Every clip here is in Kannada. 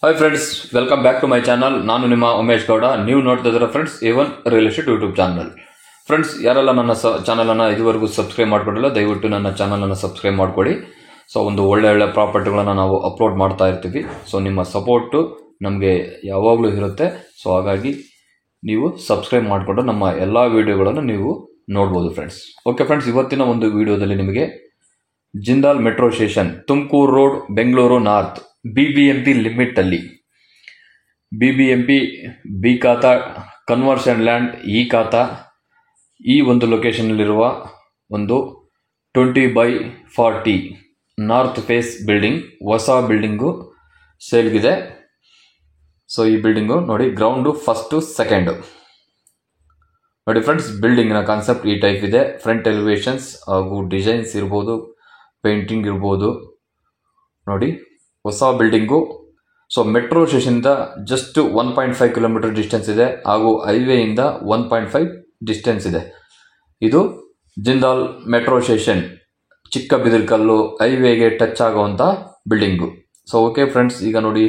Hi friends, welcome back to my channel. ನಾನು ನಿಮ್ಮ ಉಮೇಶ್ ಗೌಡ. ನೀವು ನೋಡ್ತಾ ಇದ್ದೀರಾ friends A1 real estate YouTube channel. Friends, ಯಾರೆಲ್ಲ ನನ್ನ ಚಾನಲನ್ನು ಇದುವರೆಗೂ ಸಬ್ಸ್ಕ್ರೈಬ್ ಮಾಡ್ಕೊಂಡಿಲ್ಲ, ದಯವಿಟ್ಟು ನನ್ನ ಚಾನಲನ್ನು ಸಬ್ಸ್ಕ್ರೈಬ್ ಮಾಡ್ಕೊಳ್ಳಿ. ಸೊ ಒಂದು ಒಳ್ಳೆ ಪ್ರಾಪರ್ಟಿಗಳನ್ನು ನಾವು ಅಪ್ಲೋಡ್ ಮಾಡ್ತಾ ಇರ್ತೀವಿ. ಸೊ ನಿಮ್ಮ ಸಪೋರ್ಟು ನಮಗೆ ಯಾವಾಗಲೂ ಇರುತ್ತೆ. ಸೊ ಹಾಗಾಗಿ ನೀವು ಸಬ್ಸ್ಕ್ರೈಬ್ ಮಾಡಿಕೊಂಡು ನಮ್ಮ ಎಲ್ಲ ವಿಡಿಯೋಗಳನ್ನು ನೀವು ನೋಡ್ಬೋದು ಫ್ರೆಂಡ್ಸ್. ಓಕೆ ಫ್ರೆಂಡ್ಸ್, ಇವತ್ತಿನ ಒಂದು ವಿಡಿಯೋದಲ್ಲಿ ನಿಮಗೆ Jindal metro station, Tumakuru road, Bengaluru north, BBMP limit ಅಲ್ಲಿ BBMP B khata conversion land E khata ಈ ಒಂದು ಲೊಕೇಶನ್ನಲ್ಲಿರುವ ಒಂದು 20/40 ನಾರ್ತ್ ಫೇಸ್ ಬಿಲ್ಡಿಂಗ್, ಹೊಸ ಬಿಲ್ಡಿಂಗು ಸೇಲ್ಗಿದೆ. ಸೊ ಈ ಬಿಲ್ಡಿಂಗು ನೋಡಿ, ಗ್ರೌಂಡು ಫಸ್ಟು ಸೆಕೆಂಡು ನೋಡಿ ಫ್ರೆಂಡ್ಸ್. ಬಿಲ್ಡಿಂಗ್ನ ಕಾನ್ಸೆಪ್ಟ್ ಈ ಟೈಪ್ ಇದೆ. ಫ್ರಂಟ್ ಎಲಿವೇಶನ್ಸ್ ಹಾಗೂ ಡಿಸೈನ್ಸ್ ಇರ್ಬೋದು, ಪೇಂಟಿಂಗ್ ಇರ್ಬೋದು ನೋಡಿ. ಹೊಸ ಬಿಲ್ಡಿಂಗು. ಸೊ ಮೆಟ್ರೋ ಸ್ಟೇಷನಿಂದ ಜಸ್ಟ್ 1.5 ಕಿಲೋಮೀಟರ್ ಡಿಸ್ಟೆನ್ಸ್ ಇದೆ ಹಾಗೂ ಹೈವೇಯಿಂದ 1.5 ಡಿಸ್ಟೆನ್ಸ್ ಇದೆ. ಇದು ಜಿಂದಾಲ್ ಮೆಟ್ರೋ ಸ್ಟೇಷನ್, ಚಿಕ್ಕಬಿದಿರ್ಕಲ್ಲು ಹೈವೇಗೆ ಟಚ್ ಆಗುವಂಥ ಬಿಲ್ಡಿಂಗು. ಸೊ ಓಕೆ ಫ್ರೆಂಡ್ಸ್, ಈಗ ನೋಡಿ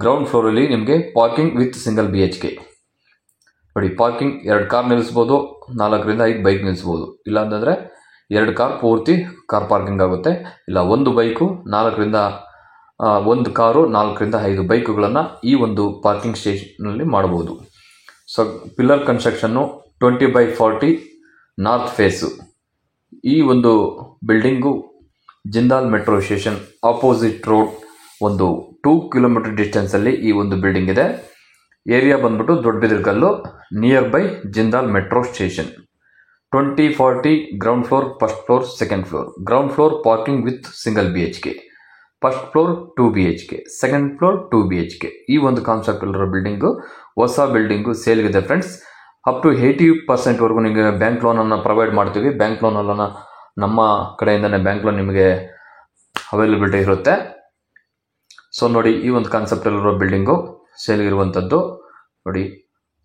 ಗ್ರೌಂಡ್ ಫ್ಲೋರಲ್ಲಿ ನಿಮಗೆ ಪಾರ್ಕಿಂಗ್ ವಿತ್ ಸಿಂಗಲ್ BHK ನೋಡಿ. ಪಾರ್ಕಿಂಗ್ 2 ಕಾರ್ ನಿಲ್ಲಿಸ್ಬೋದು, 4ರಿಂದ 5 ಬೈಕ್ ನಿಲ್ಲಿಸ್ಬೋದು. ಇಲ್ಲಾಂತಂದರೆ 2 ಕಾರ್ ಪೂರ್ತಿ ಕಾರ್ ಪಾರ್ಕಿಂಗ್ ಆಗುತ್ತೆ. ಇಲ್ಲ ಒಂದು ಬೈಕು 4ರಿಂದ 1 ಕಾರು 4ರಿಂದ 5 ಬೈಕುಗಳನ್ನು ಈ ಒಂದು ಪಾರ್ಕಿಂಗ್ ಸ್ಟೇಷನಲ್ಲಿ ಮಾಡ್ಬೋದು. ಸೊ ಪಿಲ್ಲರ್ ಕನ್ಸ್ಟ್ರಕ್ಷನ್ನು 20/40 ನಾರ್ತ್ ಫೇಸು. ಈ ಒಂದು building Jindal metro station opposite road, ಒಂದು 2 ಕಿಲೋಮೀಟರ್ ಡಿಸ್ಟೆನ್ಸಲ್ಲಿ ಈ ಒಂದು ಬಿಲ್ಡಿಂಗ್ ಇದೆ. ಏರಿಯಾ ಬಂದ್ಬಿಟ್ಟು Doddabidirakallu, near by Jindal metro station. 20/40 ground floor, first floor, second floor. Ground floor parking with single BHK, first floor 2 BHK, second floor 2 BHK. ಈ ಒಂದು ಕಾನ್ಸೆಪ್ಟ್ ಇರೋ ಬಿಲ್ಡಿಂಗು, ಹೊಸ ಬಿಲ್ಡಿಂಗು ಸೇಲ್ಗಿದೆ ಫ್ರೆಂಡ್ಸ್. ಅಪ್ ಟು 80% ನಿಮಗೆ ಬ್ಯಾಂಕ್ ಲೋನನ್ನು ಪ್ರೊವೈಡ್ ಮಾಡ್ತೀವಿ. ಬ್ಯಾಂಕ್ ಲೋನನ್ನು ನಮ್ಮ ಕಡೆಯಿಂದನೇ ಬ್ಯಾಂಕ್ ಲೋನ್ ನಿಮಗೆ ಅವೈಲಬಿಲಿಟಿ ಇರುತ್ತೆ. ಸೊ ನೋಡಿ, ಈ ಒಂದು ಕಾನ್ಸೆಪ್ಟಲ್ಲಿರೋ ಬಿಲ್ಡಿಂಗು ಸೇಲ್ಗಿರುವಂಥದ್ದು ನೋಡಿ.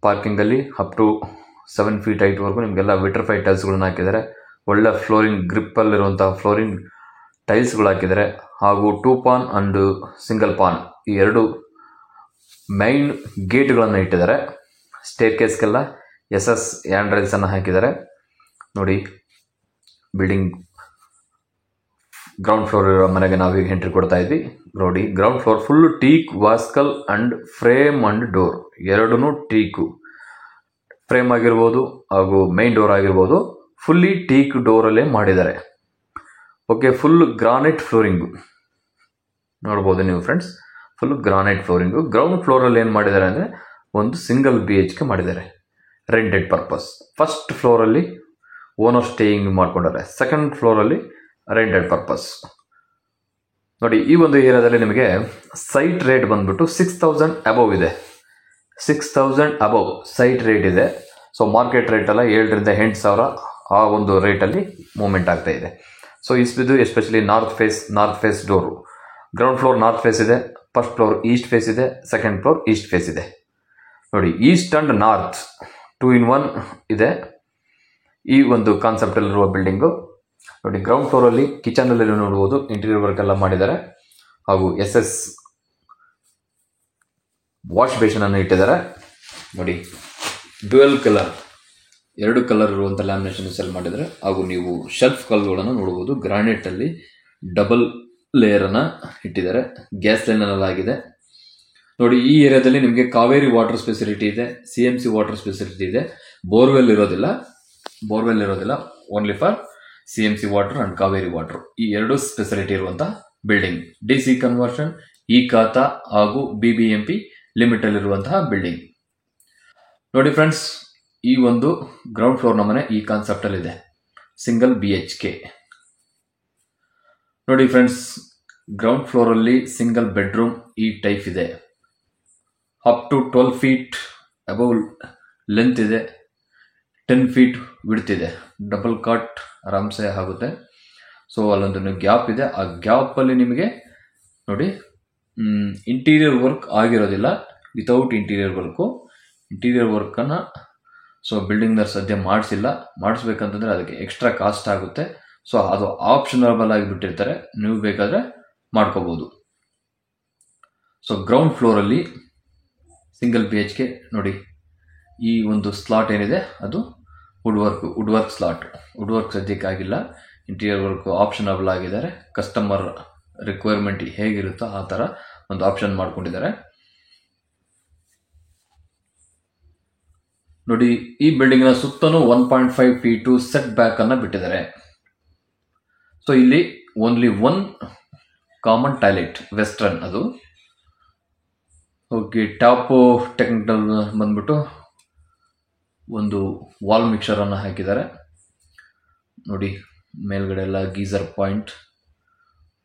ಪಾರ್ಕಿಂಗಲ್ಲಿ ಅಪ್ ಟು 7 feet ಹೈಟ್ವರೆಗೂ ನಿಮಗೆಲ್ಲ ವಿಟ್ರಿಫೈಡ್ ಟೈಲ್ಸ್ಗಳನ್ನ ಹಾಕಿದ್ದಾರೆ. ಒಳ್ಳೆ ಫ್ಲೋರಿಂಗ್, ಗ್ರಿಪ್ಪಲ್ಲಿರುವಂಥ ಫ್ಲೋರಿಂಗ್ ಟೈಲ್ಸ್ಗಳು ಹಾಕಿದ್ದಾರೆ. ಹಾಗೂ 2 ಪಾನ್ ಅಂಡ್ ಸಿಂಗಲ್ ಪಾನ್, ಈ 2 ಮೈನ್ ಗೇಟ್ಗಳನ್ನು ಇಟ್ಟಿದ್ದಾರೆ. ಸ್ಟೇರ್ ಕೇಸ್ಗೆಲ್ಲ SS ಹ್ಯಾಂಡ್ ರೈಲ್ಸನ್ನು ಹಾಕಿದ್ದಾರೆ ನೋಡಿ. ಬಿಲ್ಡಿಂಗ್ ಗ್ರೌಂಡ್ ಫ್ಲೋರ್ ಇರೋ ಮನೆಗೆ ನಾವೀಗ ಎಂಟ್ರಿ ಕೊಡ್ತಾ ಇದ್ವಿ ನೋಡಿ. ಗ್ರೌಂಡ್ ಫ್ಲೋರ್ ಫುಲ್ ಟೀಕ್, ವಾಸ್ಕಲ್ ಅಂಡ್ ಫ್ರೇಮ್ ಅಂಡ್ ಡೋರ್, ಎರಡೂ ಟೀಕು. ಫ್ರೇಮ್ ಆಗಿರ್ಬೋದು ಹಾಗೂ ಮೈನ್ ಡೋರ್ ಆಗಿರ್ಬೋದು, ಫುಲ್ಲಿ ಟೀಕ್ ಡೋರಲ್ಲೇ ಮಾಡಿದ್ದಾರೆ. ಓಕೆ, ಫುಲ್ ಗ್ರಾನೈಟ್ ಫ್ಲೋರಿಂಗು ನೋಡ್ಬೋದು ನೀವು friends. Full granite flooring. Ground ಫ್ಲೋರಲ್ಲಿ ಏನು ಮಾಡಿದ್ದಾರೆ ಅಂದರೆ ಒಂದು ಸಿಂಗಲ್ BHK ಮಾಡಿದ್ದಾರೆ, ರೆಂಟೆಡ್ ಪರ್ಪಸ್. ಫಸ್ಟ್ ಫ್ಲೋರಲ್ಲಿ ಓನರ್ ಸ್ಟೇಯಿಂಗ್ ಮಾಡ್ಕೊಂಡಾರೆ, ಸೆಕೆಂಡ್ ಫ್ಲೋರಲ್ಲಿ ರೆಂಟೆಡ್ ಪರ್ಪಸ್ ನೋಡಿ. ಈ ಒಂದು ಏರಿಯಾದಲ್ಲಿ ನಿಮಗೆ ಸೈಟ್ ರೇಟ್ ಬಂದ್ಬಿಟ್ಟು 6,000 ಅಬವ್ ಇದೆ. 6,000 ಅಬವ್ ಸೈಟ್ ರೇಟ್ ಇದೆ. ಸೊ ಮಾರ್ಕೆಟ್ ರೇಟೆಲ್ಲ 7ರಿಂದ 8,000 ಆ ಒಂದು ರೇಟಲ್ಲಿ ಮೂವ್ಮೆಂಟ್ ಆಗ್ತಾ ಇದೆ. ಸೊ ಇದು especially north face door. Ground floor north face ಇದೆ, ಫಸ್ಟ್ ಫ್ಲೋರ್ ಈಸ್ಟ್ ಫೇಸ್ ಇದೆ, ಸೆಕೆಂಡ್ ಫ್ಲೋರ್ ಈಸ್ಟ್ ಫೇಸ್ ಇದೆ ನೋಡಿ. ಈಸ್ಟ್ ಅಂಡ್ ನಾರ್ತ್ 2 in 1 ಇದೆ ಈ ಒಂದು ಕಾನ್ಸೆಪ್ಟಲ್ಲಿರುವ ಬಿಲ್ಡಿಂಗು ನೋಡಿ. ಗ್ರೌಂಡ್ ಫ್ಲೋರಲ್ಲಿ ಕಿಚನಲ್ಲಿ ನೋಡ್ಬೋದು, ಇಂಟೀರಿಯರ್ ವರ್ಕ್ ಎಲ್ಲ ಮಾಡಿದ್ದಾರೆ. ಹಾಗೂ SS ವಾಶ್ ಬೇಷನನ್ನು ಇಟ್ಟಿದ್ದಾರೆ ನೋಡಿ. ಡ್ಯುಯಲ್ ಕಲರ್, 2 ಕಲರ್ ಇರುವಂಥ ಲ್ಯಾಮಿನೇಷನ್ ಸೆಲ್ ಮಾಡಿದ್ದಾರೆ. ಹಾಗೂ ನೀವು ಶೆಲ್ಫ್ ಕಲ್ಗಳನ್ನು ನೋಡ್ಬೋದು. ಗ್ರಾನೈಟಲ್ಲಿ ಡಬಲ್ ಲೇಯರನ್ನು ಇಟ್ಟಿದ್ದಾರೆ. ಗ್ಯಾಸ್ ಲೈನಲ್ಲೆಲ್ಲ ಆಗಿದೆ ನೋಡಿ. ಈ ಏರಿಯಾದಲ್ಲಿ ನಿಮಗೆ ಕಾವೇರಿ ವಾಟರ್ ಫೆಸಿಲಿಟಿ ಇದೆ, CMC ವಾಟರ್ ಫೆಸಿಲಿಟಿ ಇದೆ. ಬೋರ್ವೆಲ್ ಇರೋದಿಲ್ಲ, only for CMC water and Kaveri water, ಈ 2 ಫೆಸಿಲಿಟಿ ಇರುವಂಥ ಬಿಲ್ಡಿಂಗ್. DC ಕನ್ವರ್ಷನ್ ಈ ಖಾತಾ ಹಾಗೂ BBMP ಲಿಮಿಟ್ ಅಲ್ಲಿರುವಂತಹ ಬಿಲ್ಡಿಂಗ್ ನೋಡಿ ಫ್ರೆಂಡ್ಸ್. ಈ ಒಂದು ಗ್ರೌಂಡ್ ಫ್ಲೋರ್ ಮನೆ ಈ ಕಾನ್ಸೆಪ್ಟ್ ಅಲ್ಲಿ ಇದೆ, ಸಿಂಗಲ್ BHK ನೋಡಿ ಫ್ರೆಂಡ್ಸ್. ಗ್ರೌಂಡ್ ಫ್ಲೋರ್ ಅಲ್ಲಿ ಸಿಂಗಲ್ ಬೆಡ್ರೂಮ್ ಈ ಟೈಪ್ ಇದೆ. Up to 12 feet above length ಇದೆ, 10 feet ವಿಡ್ತ್ ಇದೆ. ಡಬಲ್ ಕಾಟ್ ಆರಾಮ್ಸೆ ಆಗುತ್ತೆ. ಸೊ ಅಲ್ಲೊಂದು ಗ್ಯಾಪ್ ಇದೆ. ಆ ಗ್ಯಾಪಲ್ಲಿ ನಿಮಗೆ ನೋಡಿ ಇಂಟೀರಿಯರ್ ವರ್ಕ್ ಆಗಿರೋದಿಲ್ಲ, ವಿತೌಟ್ ಇಂಟೀರಿಯರ್ ವರ್ಕನ್ನು ಸೊ ಬಿಲ್ಡಿಂಗ್ನ ಸದ್ಯ ಮಾಡಿಸ್ಬೇಕಂತಂದರೆ ಅದಕ್ಕೆ ಎಕ್ಸ್ಟ್ರಾ ಕಾಸ್ಟ್ ಆಗುತ್ತೆ. ಸೊ ಅದು ಆಪ್ಷನಬಲ್ ಆಗಿ ಬಿಟ್ಟಿರ್ತಾರೆ, ನೀವು ಬೇಕಾದರೆ ಮಾಡ್ಕೋಬೋದು. ಸೊ ಗ್ರೌಂಡ್ ಫ್ಲೋರಲ್ಲಿ ಸಿಂಗಲ್ BHK ನೋಡಿ, ಈ ಒಂದು ಸ್ಲಾಟ್ ಏನಿದೆ ಅದು wood work slot. Wood work ಸದ್ಯಕ್ಕೆ ಆಗಿಲ್ಲ, ಇಂಟೀರಿಯರ್ ವರ್ಕ್ ಆಪ್ಷನಬಲ್ ಆಗಿದ್ದಾರೆ. ಕಸ್ಟಮರ್ ರಿಕ್ವೈರ್ಮೆಂಟ್ ಹೇಗಿರುತ್ತೋ ಆ ಥರ ಒಂದು ಆಪ್ಷನ್ ಮಾಡ್ಕೊಂಡಿದ್ದಾರೆ. ನೋಡಿ, ಈ ಬಿಲ್ಡಿಂಗ್ನ ಸುತ್ತಲೂ 1.5 ಫೀಟು ಸೆಟ್ ಬ್ಯಾಕ್ ಅನ್ನ ಬಿಟ್ಟಿದ್ದಾರೆ. ಸೊ ಇಲ್ಲಿ only one common toilet, western ಅದು. ಓಕೆ, ಟಾಪ್ ಟೆಕ್ನಿಕಲ್ ಬಂದ್ಬಿಟ್ಟು ಒಂದು ವಾಲ್ ಮಿಕ್ಸರ್ ಅನ್ನು ಹಾಕಿದ್ದಾರೆ. ನೋಡಿ, ಮೇಲ್ಗಡೆ ಎಲ್ಲ geyser point,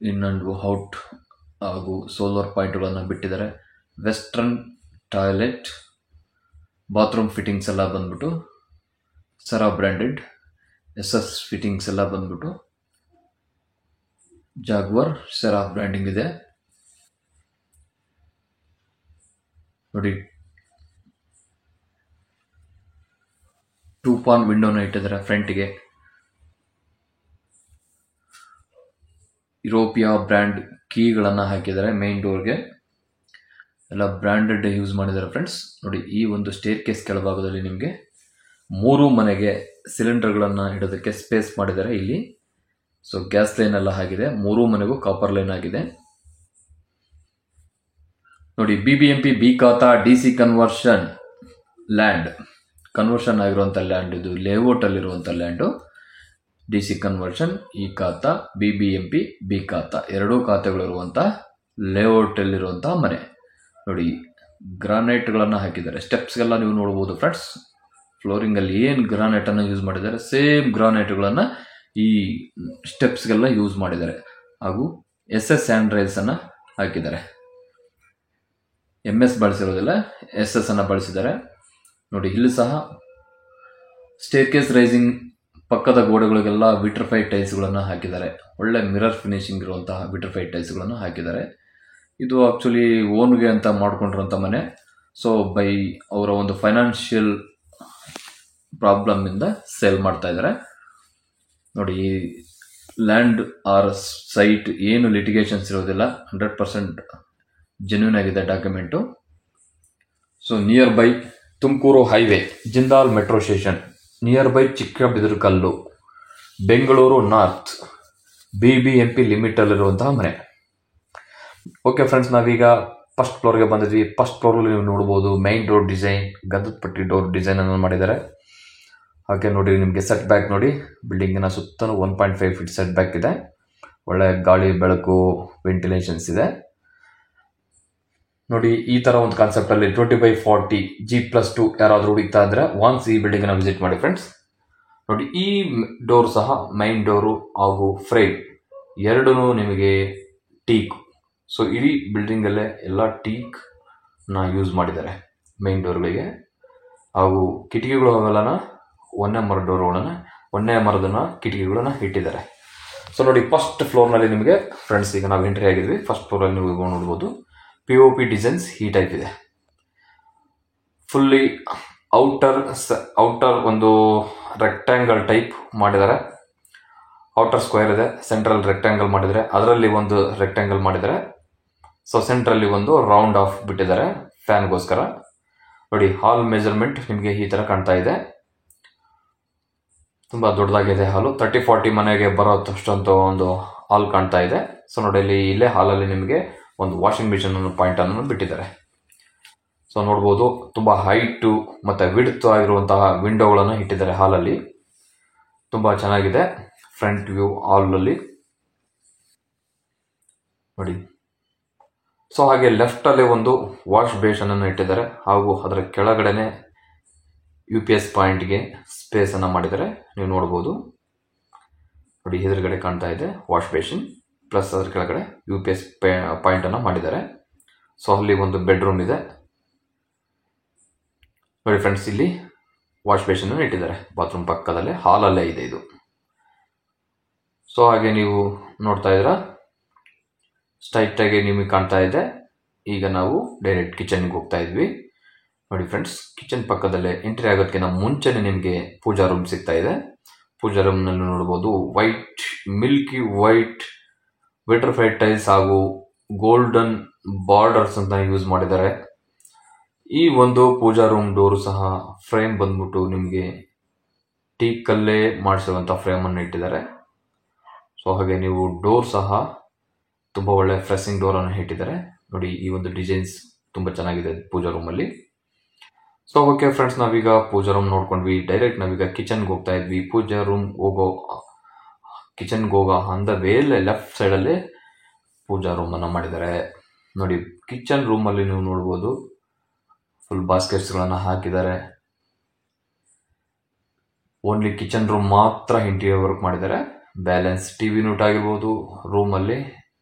in and out ಹಾಗೂ ಸೋಲಾರ್ ಪಾಯಿಂಟ್ಗಳನ್ನು ಬಿಟ್ಟಿದ್ದಾರೆ. ವೆಸ್ಟರ್ನ್ ಟಾಯ್ಲೆಟ್, ಬಾತ್ರೂಮ್ ಫಿಟ್ಟಿಂಗ್ಸ್ ಎಲ್ಲ ಬಂದ್ಬಿಟ್ಟು ಸರಾ ಬ್ರ್ಯಾಂಡೆಡ್. SS ಫಿಟ್ಟಿಂಗ್ಸ್ ಎಲ್ಲ ಬಂದ್ಬಿಟ್ಟು ಜಾಗ್ವರ್ ಸೆರಾ ಬ್ರ್ಯಾಂಡಿಂಗ್ ಇದೆ. ನೋಡಿ, 2 ಪಾನ್ ವಿಂಡೋನ ಇಟ್ಟಿದ್ದಾರೆ ಫ್ರಂಟ್ಗೆ. ಯುರೋಪಿಯಾ ಬ್ರ್ಯಾಂಡ್ ಕೀಗಳನ್ನು ಹಾಕಿದ್ದಾರೆ ಮೇನ್ ಡೋರ್ಗೆ. ಎಲ್ಲ ಬ್ರ್ಯಾಂಡೆಡ್ ಯೂಸ್ ಮಾಡಿದ್ದಾರೆ ಫ್ರೆಂಡ್ಸ್. ನೋಡಿ, ಈ ಒಂದು ಸ್ಟೇರ್ ಕೇಸ್ ಕೆಳಭಾಗದಲ್ಲಿ ನಿಮಗೆ 3 ಮನೆಗೆ ಸಿಲಿಂಡರ್ಗಳನ್ನು ಇಡೋದಕ್ಕೆ ಸ್ಪೇಸ್ ಮಾಡಿದ್ದಾರೆ ಇಲ್ಲಿ. ಸೊ ಗ್ಯಾಸ್ ಲೈನ್ ಎಲ್ಲ ಆಗಿದೆ, 3 ಮನೆಗೂ ಕಾಪರ್ ಲೈನ್ ಆಗಿದೆ. ನೋಡಿ, BBMP ಬಿ ಖಾತಾ DC ಕನ್ವರ್ಷನ್ ಲ್ಯಾಂಡ್, ಕನ್ವರ್ಷನ್ ಆಗಿರುವಂಥ ಲ್ಯಾಂಡ್ ಇದು. ಲೇಔಟ್ ಅಲ್ಲಿರುವಂಥ ಲ್ಯಾಂಡು DC ಕನ್ವರ್ಷನ್, ಈ ಖಾತಾ BBMP ಬಿ ಖಾತಾ, 2 ಖಾತೆಗಳಿರುವಂಥ ಲೇಔಟ್ ಅಲ್ಲಿರುವಂತಹ ಮನೆ. ನೋಡಿ, ಗ್ರಾನೈಟ್ಗಳನ್ನು ಹಾಕಿದ್ದಾರೆ. ಸ್ಟೆಪ್ಸ್ಗೆಲ್ಲ ನೀವು ನೋಡ್ಬೋದು ಫ್ರೆಂಡ್ಸ್. ಫ್ಲೋರಿಂಗಲ್ಲಿ ಏನು ಗ್ರಾನೈಟನ್ನು ಯೂಸ್ ಮಾಡಿದ್ದಾರೆ, ಸೇಮ್ ಗ್ರಾನೈಟ್ಗಳನ್ನು ಈ ಸ್ಟೆಪ್ಸ್ಗೆಲ್ಲ ಯೂಸ್ ಮಾಡಿದ್ದಾರೆ. ಹಾಗೂ SS ಹ್ಯಾಂಡ್ ರೈಲ್ಸನ್ನು ಹಾಕಿದ್ದಾರೆ. MS ಬಳಸಿರೋದಿಲ್ಲ, SS ಅನ್ನು ಬಳಸಿದ್ದಾರೆ. ನೋಡಿ, ಇಲ್ಲಿ ಸಹ ಸ್ಟೇರ್ ಕೇಸ್ ರೈಸಿಂಗ್ ಪಕ್ಕದ ಗೋಡೆಗಳಿಗೆಲ್ಲ ವಿಟ್ರಿಫೈಡ್ ಟೈಲ್ಸ್ಗಳನ್ನು ಹಾಕಿದ್ದಾರೆ. ಒಳ್ಳೆ ಮಿರರ್ ಫಿನಿಶಿಂಗ್ ಇರುವಂತಹ ವಿಟ್ರಿಫೈಡ್ ಟೈಲ್ಸ್ಗಳನ್ನು ಹಾಕಿದ್ದಾರೆ. ಇದು ಆ್ಯಕ್ಚುಲಿ ಓನ್ಗೆ ಅಂತ ಮಾಡ್ಕೊಂಡಿರೋಂಥ ಮನೆ. ಸೊ ಬೈ ಅವರ ಒಂದು ಫೈನಾನ್ಷಿಯಲ್ ಪ್ರಾಬ್ಲಮಿಂದ ಸೇಲ್ ಮಾಡ್ತಾ ಇದ್ದಾರೆ. ನೋಡಿ, ಈ ಲ್ಯಾಂಡ್ ಆರ್ ಸೈಟ್ ಏನು ಲಿಟಿಗೇಷನ್ಸ್ ಇರೋದಿಲ್ಲ, 100% ಜೆನ್ಯೂನ್ ಆಗಿದೆ document. So near by Tumakuru highway, Jindal metro station, near by Chikkabidarakallu, Bengaluru north, BBMP ಲಿಮಿಟಲ್ಲಿರುವಂತಹ ಮನೆ. ಓಕೆ ಫ್ರೆಂಡ್ಸ್, ನಾವೀಗ ಫಸ್ಟ್ ಫ್ಲೋರ್ಗೆ ಬಂದಿದ್ವಿ. ಫಸ್ಟ್ ಫ್ಲೋರಲ್ಲಿ ನೀವು ನೋಡ್ಬೋದು ಮೈನ್ ಡೋರ್ ಡಿಸೈನ್, ಗಂಧದ ಪಟ್ಟಿ ಡೋರ್ ಡಿಸೈನ್ ಅನ್ನು ಮಾಡಿದ್ದಾರೆ. ಹಾಗೆ ನೋಡಿ, ನಿಮಗೆ ಸೆಟ್ ಬ್ಯಾಕ್ ನೋಡಿ, ಬಿಲ್ಡಿಂಗಿನ ಸುತ್ತಲೂ 1.5 ಫೀಟ್ ಸೆಟ್ ಬ್ಯಾಕ್ ಇದೆ. ಒಳ್ಳೆ ಗಾಳಿ ಬೆಳಕು ವೆಂಟಿಲೇಷನ್ಸ್ ಇದೆ. ನೋಡಿ, ಈ ಥರ ಒಂದು ಕಾನ್ಸೆಪ್ಟಲ್ಲಿ 20/40 G+2 ಯಾರಾದರೂ ಹುಡುಕ್ತಾ ಇದ್ರೆ ಒನ್ಸ್ ಈ ಬಿಲ್ಡಿಂಗನ್ನು ವಿಸಿಟ್ ಮಾಡಿ ಫ್ರೆಂಡ್ಸ್. ನೋಡಿ, ಈ ಡೋರ್ ಸಹ ಮೈನ್ ಡೋರು ಹಾಗೂ ಫ್ರೇಮ್ ಎರಡೂ ನಿಮಗೆ ಟೀಕ್. ಸೊ ಇಡೀ ಬಿಲ್ಡಿಂಗಲ್ಲೇ ಎಲ್ಲ ಟೀಕ್ನ ಯೂಸ್ ಮಾಡಿದ್ದಾರೆ ಮೈನ್ ಡೋರ್ಗಳಿಗೆ. ಹಾಗೂ ಕಿಟಕಿಗಳು ಅವೆಲ್ಲನ ಒಂದೇ ಮರದ ಡೋರ್ಗಳನ್ನು, ಒಂದೇ ಮರದನ್ನ ಕಿಟಕಿಗಳನ್ನ ಇಟ್ಟಿದ್ದಾರೆ. ಸೊ ನೋಡಿ, ಫಸ್ಟ್ ಫ್ಲೋರ್ನಲ್ಲಿ ನಿಮಗೆ ಫ್ರೆಂಡ್ಸ್ ಈಗ ನಾವು ಎಂಟ್ರಿ ಆಗಿದ್ವಿ. ಫಸ್ಟ್ ಫ್ಲೋರಲ್ಲಿ ನೀವು ನೋಡ್ಬೋದು POP ಡಿಸೈನ್ಸ್ ಈ ಟೈಪ್ ಇದೆ. ಫುಲ್ಲಿ ಔಟರ್ ಒಂದು ರೆಕ್ಟ್ಯಾಂಗಲ್ ಟೈಪ್ ಮಾಡಿದ್ದಾರೆ. ಔಟರ್ ಸ್ಕ್ವೇರ್ ಇದೆ, ಸೆಂಟ್ರಲ್ ರೆಕ್ಟ್ಯಾಂಗಲ್ ಮಾಡಿದರೆ, ಅದರಲ್ಲಿ ಒಂದು ರೆಕ್ಟ್ಯಾಂಗಲ್ ಮಾಡಿದ್ದಾರೆ. ಸೊ ಸೆಂಟ್ರಲ್ಲಿ ಒಂದು ರೌಂಡ್ ಆಫ್ ಬಿಟ್ಟಿದ್ದಾರೆ ಫ್ಯಾನ್ಗೋಸ್ಕರ. ನೋಡಿ, ಹಾಲ್ ಮೆಜರ್ಮೆಂಟ್ ನಿಮಗೆ ಈ ಥರ ಕಾಣ್ತಾ ಇದೆ. ತುಂಬ ದೊಡ್ಡದಾಗಿದೆ ಹಾಲು. 30-40 ಮನೆಗೆ ಬರೋಷ್ಟಂತ ಒಂದು ಹಾಲ್ ಕಾಣ್ತಾ ಇದೆ. ಸೊ ನೋಡಿ, ಇಲ್ಲೇ ಹಾಲಲ್ಲಿ ನಿಮಗೆ ಒಂದು ವಾಷಿಂಗ್ ಮಿಷಿನ್ ಪಾಯಿಂಟನ್ನು ಬಿಟ್ಟಿದ್ದಾರೆ. ಸೊ ನೋಡ್ಬೋದು, ತುಂಬ ಹೈಟು ಮತ್ತು ವಿಡ್ತ್ ಆಗಿರುವಂತಹ ವಿಂಡೋಗಳನ್ನು ಇಟ್ಟಿದ್ದಾರೆ ಹಾಲಲ್ಲಿ. ತುಂಬ ಚೆನ್ನಾಗಿದೆ ಫ್ರಂಟ್ ವ್ಯೂ ಹಾಲಲ್ಲಿ ನೋಡಿ. ಸೊ ಹಾಗೆ ಲೆಫ್ಟಲ್ಲಿ ಒಂದು ವಾಶ್ ಬೇಷನನ್ನು ಇಟ್ಟಿದ್ದಾರೆ. ಹಾಗೂ ಅದರ ಕೆಳಗಡೆನೆ UPS ಪಾಯಿಂಟ್ಗೆ ಸ್ಪೇಸನ್ನು ಮಾಡಿದ್ದಾರೆ. ನೀವು ನೋಡ್ಬೋದು ನೋಡಿ, ಎದುರುಗಡೆ ಕಾಣ್ತಾ ಇದೆ ವಾಶ್ ಬೇಷನ್, ಪ್ಲಸ್ ಅದರ ಕೆಳಗಡೆ UPS ಪಾಯಿಂಟನ್ನು ಮಾಡಿದ್ದಾರೆ. ಸೊ ಅಲ್ಲಿ ಒಂದು ಬೆಡ್ರೂಮ್ ಇದೆ ನೋಡಿ ಫ್ರೆಂಡ್ಸ್. ಇಲ್ಲಿ ವಾಶ್ ಬೇಷನನ್ನು ಇಟ್ಟಿದ್ದಾರೆ ಬಾತ್ರೂಮ್ ಪಕ್ಕದಲ್ಲೇ, ಹಾಲಲ್ಲೇ ಇದೆ ಇದು. ಸೊ ಹಾಗೆ ನೀವು ನೋಡ್ತಾ ಇದ್ದೀರಾ, ಸ್ಟ್ರೈಟಾಗಿ ನಿಮಗೆ ಕಾಣ್ತಾ ಇದೆ. ಈಗ ನಾವು ಡೈರೆಕ್ಟ್ ಕಿಚನ್ಗೆ ಹೋಗ್ತಾ ಇದ್ವಿ ನೋಡಿ ಫ್ರೆಂಡ್ಸ್. ಕಿಚನ್ ಪಕ್ಕದಲ್ಲೇ ಎಂಟ್ರಿ ಆಗೋದಕ್ಕಿಂತ ಮುಂಚೆನೇ ನಿಮಗೆ ಪೂಜಾ ರೂಮ್ ಸಿಗ್ತಾ ಇದೆ. ಪೂಜಾ ರೂಮ್ನಲ್ಲಿ ನೋಡ್ಬೋದು ಮಿಲ್ಕಿ ವೈಟ್ ವಿಟ್ರಿಫೈಡ್ ಟೈಲ್ಸ್ ಹಾಗೂ ಗೋಲ್ಡನ್ ಬಾರ್ಡರ್ಸ್ ಅಂತ ಯೂಸ್ ಮಾಡಿದ್ದಾರೆ. ಈ ಒಂದು ಪೂಜಾ ರೂಮ್ ಡೋರು ಸಹ ಫ್ರೇಮ್ ಬಂದ್ಬಿಟ್ಟು ನಿಮಗೆ ಟೀಕ್ ಅಲ್ಲೇ ಮಾಡಿಸಿರುವಂಥ ಫ್ರೇಮನ್ನು ಇಟ್ಟಿದ್ದಾರೆ. ಸೊ ಹಾಗೆ ನೀವು ಡೋರ್ ಸಹ ತುಂಬ ಒಳ್ಳೆ ಫ್ರೆಸಿಂಗ್ ಡೋರನ್ನು ಇಟ್ಟಿದ್ದಾರೆ. ನೋಡಿ, ಈ ಒಂದು ಡಿಸೈನ್ಸ್ ತುಂಬ ಚೆನ್ನಾಗಿದೆ ಪೂಜಾ ರೂಮಲ್ಲಿ. ಸೊ ಓಕೆ ಫ್ರೆಂಡ್ಸ್, ನಾವೀಗ ಪೂಜಾ ರೂಮ್ ನೋಡ್ಕೊಂಡ್ವಿ. ಡೈರೆಕ್ಟ್ ನಾವೀಗ ಕಿಚನ್ಗೆ ಹೋಗ್ತಾ ಇದ್ವಿ. ಪೂಜಾ ರೂಮ್ ಕಿಚನ್ಗೆ ಹೋಗೋ ಆನ್ ದ ವೇಲೆ ಲೆಫ್ಟ್ ಸೈಡಲ್ಲಿ ಪೂಜಾ ರೂಮನ್ನು ಮಾಡಿದ್ದಾರೆ. ನೋಡಿ, ಕಿಚನ್ ರೂಮಲ್ಲಿ ನೀವು ನೋಡ್ಬೋದು ಫುಲ್ ಬಾಸ್ಕೆಟ್ಸ್ಗಳನ್ನು ಹಾಕಿದ್ದಾರೆ. ಓನ್ಲಿ ಕಿಚನ್ ರೂಮ್ ಮಾತ್ರ ಇಂಟೀರಿಯರ್ ವರ್ಕ್ ಮಾಡಿದ್ದಾರೆ. ಬ್ಯಾಲೆನ್ಸ್ ಟಿವಿ ಯೂನಿಟ್ ಆಗಿರ್ಬೋದು, ರೂಮಲ್ಲಿ